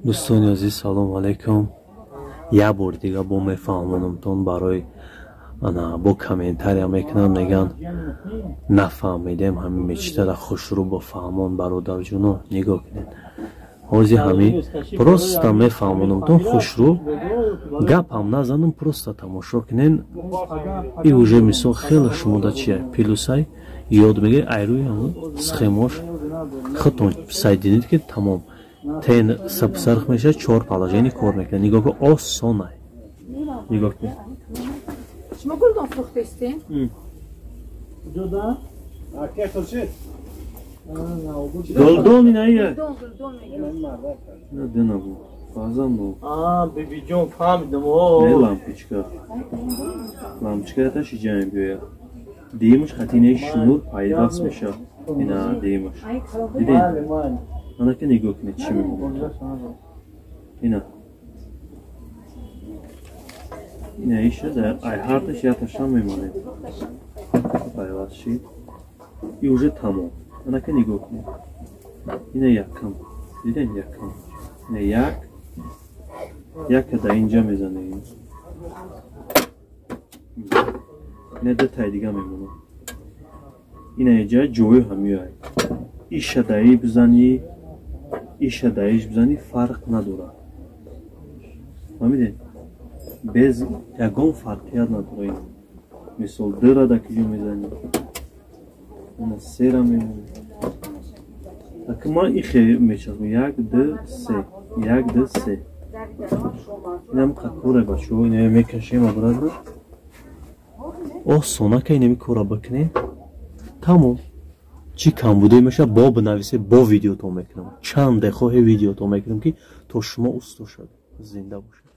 دوستان عزیز سلام علیکم. یه بار دیگه با میفهمونمتون برای با کامنتاری هم میکنم میگن نفهمیدیم همین میچته خوشرو با فهمون برادر جونو نگاه کنین حاضی همین پروستا میفهمونمتون خوشرو گپ هم نزنم پروستا تماشا کنین ای уже مثال خیلی شما دا چیه پلوسای یاد بگیر ایروی همون سخیماش خطون سای دیدید که تمام تین سرخ میشه 4 положение کار میکنه نگاه که آسانه نگاه کن شما گلدان فروخته استین؟ جدا؟ آکه ترشید؟ گلدانی نه گلدان نه دینا بود بازم بود بیبی جون فهمیدم نه لامپچکا تا شی جایی بیاید دیمش خطینه شنور پایداست میشه اینا دیمش دیدین؟ انا که نگاه کنید چی میمونه اینا ایشه در ای هارتش یاتشان میمونه پایواز شید ای уже تمام انا که نگاه کنید اینا یکم دیدین یکم اینا یک در اینجا میزنه اینا دو تای دیگه میمونه اینا اینجا جوی همیای ای شدایی بزنی ای شدایش بزنی فرق نداره فهمیدین без ягон фарқият надорад мисол дра да киҷо мезанӣ ана сера мемонӣ аки ман и хе мечаспам 1 2 3 1 2 3 инам қакура бачо ина мекашем абразна осона ка инами кора бакунем тамом чӣ камбуде меша бо бинависе бо видеото мекунам чанд дақиқаи видеото мекунам ки то шумо усто шавед зинда бошед